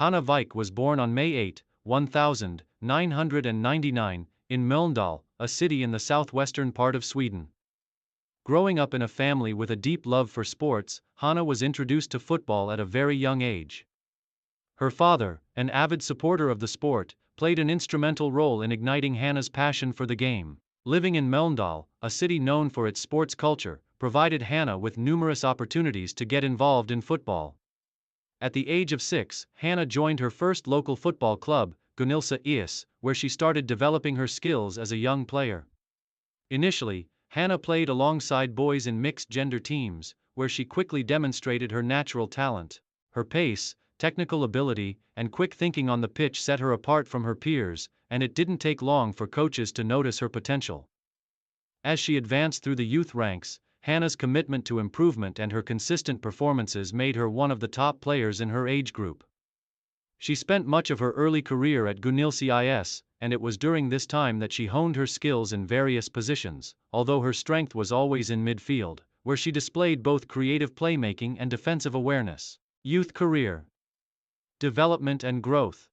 Hanna Wijk was born on May 8, 1999, in Mölnd, a city in the southwestern part of Sweden. Growing up in a family with a deep love for sports, Hanna was introduced to football at a very young age. Her father, an avid supporter of the sport, played an instrumental role in igniting Hanna's passion for the game. Living in Mölnd, a city known for its sports culture, provided Hanna with numerous opportunities to get involved in football. At the age of 6, Hanna joined her first local football club, Gunilsa IS, where she started developing her skills as a young player. Initially, Hanna played alongside boys in mixed-gender teams, where she quickly demonstrated her natural talent. Her pace, technical ability, and quick thinking on the pitch set her apart from her peers, and it didn't take long for coaches to notice her potential. As she advanced through the youth ranks, Hanna's commitment to improvement and her consistent performances made her one of the top players in her age group. She spent much of her early career at Gunilsa IS, and it was during this time that she honed her skills in various positions, although her strength was always in midfield, where she displayed both creative playmaking and defensive awareness. Youth career, development and growth.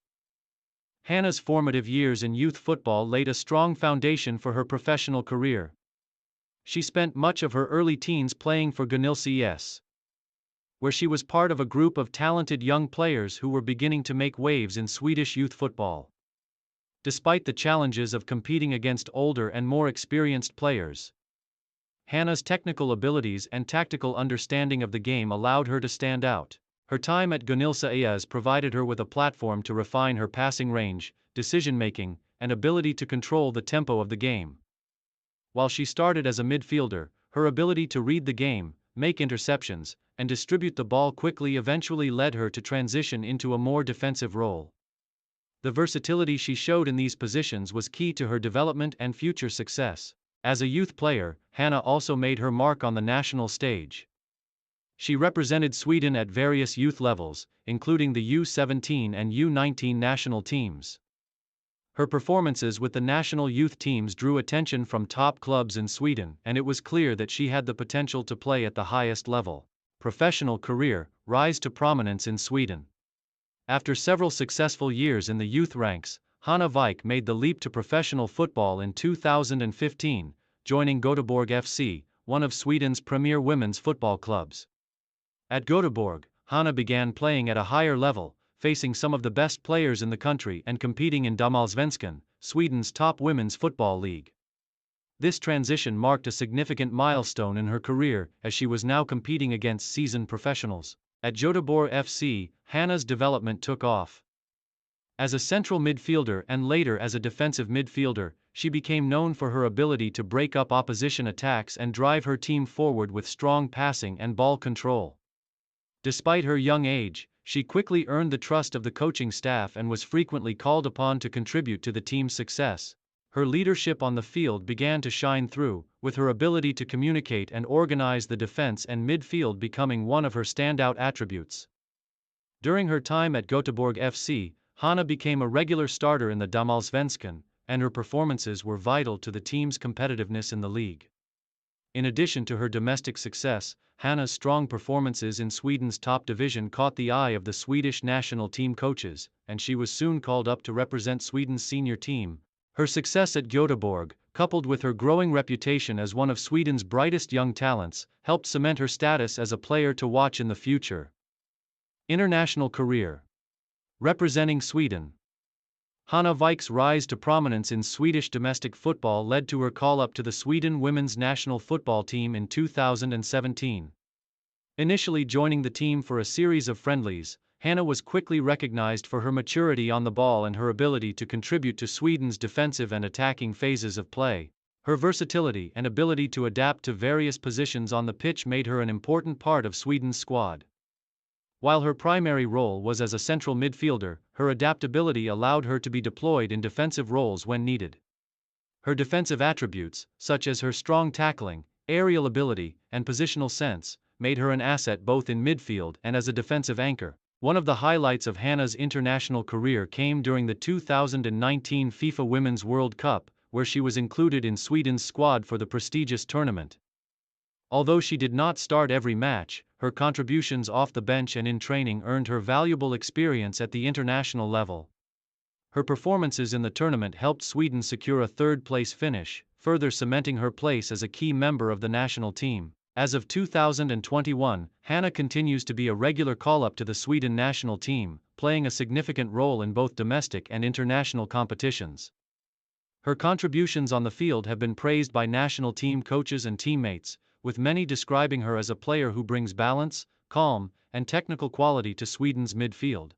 Hanna's formative years in youth football laid a strong foundation for her professional career. She spent much of her early teens playing for Gunilsa IS, where she was part of a group of talented young players who were beginning to make waves in Swedish youth football. Despite the challenges of competing against older and more experienced players, Hanna's technical abilities and tactical understanding of the game allowed her to stand out. Her time at Gunilsa IS provided her with a platform to refine her passing range, decision-making, and ability to control the tempo of the game. While she started as a midfielder, her ability to read the game, make interceptions, and distribute the ball quickly eventually led her to transition into a more defensive role. The versatility she showed in these positions was key to her development and future success. As a youth player, Hanna also made her mark on the national stage. She represented Sweden at various youth levels, including the U17 and U19 national teams. Her performances with the national youth teams drew attention from top clubs in Sweden, and it was clear that she had the potential to play at the highest level. Professional career, rise to prominence in Sweden. After several successful years in the youth ranks, Hanna Wijk made the leap to professional football in 2015, joining Göteborg FC, one of Sweden's premier women's football clubs. At Göteborg, Hanna began playing at a higher level, facing some of the best players in the country and competing in Damallsvenskan, Sweden's top women's football league. This transition marked a significant milestone in her career, as she was now competing against seasoned professionals. At Göteborg FC, Hanna's development took off. As a central midfielder and later as a defensive midfielder, she became known for her ability to break up opposition attacks and drive her team forward with strong passing and ball control. Despite her young age, she quickly earned the trust of the coaching staff and was frequently called upon to contribute to the team's success. Her leadership on the field began to shine through, with her ability to communicate and organize the defense and midfield becoming one of her standout attributes. During her time at Göteborg FC, Hanna became a regular starter in the Damallsvenskan, and her performances were vital to the team's competitiveness in the league. In addition to her domestic success, Hanna's strong performances in Sweden's top division caught the eye of the Swedish national team coaches, and she was soon called up to represent Sweden's senior team. Her success at Göteborg, coupled with her growing reputation as one of Sweden's brightest young talents, helped cement her status as a player to watch in the future. International career. Representing Sweden. Hanna Wik's rise to prominence in Swedish domestic football led to her call-up to the Sweden women's national football team in 2017. Initially joining the team for a series of friendlies, Hanna was quickly recognized for her maturity on the ball and her ability to contribute to Sweden's defensive and attacking phases of play. Her versatility and ability to adapt to various positions on the pitch made her an important part of Sweden's squad. While her primary role was as a central midfielder, her adaptability allowed her to be deployed in defensive roles when needed. Her defensive attributes, such as her strong tackling, aerial ability, and positional sense, made her an asset both in midfield and as a defensive anchor. One of the highlights of Hanna's international career came during the 2019 FIFA Women's World Cup, where she was included in Sweden's squad for the prestigious tournament. Although she did not start every match, her contributions off the bench and in training earned her valuable experience at the international level. Her performances in the tournament helped Sweden secure a third-place finish, further cementing her place as a key member of the national team. As of 2021, Hanna continues to be a regular call-up to the Sweden national team, playing a significant role in both domestic and international competitions. Her contributions on the field have been praised by national team coaches and teammates, with many describing her as a player who brings balance, calm, and technical quality to Sweden's midfield.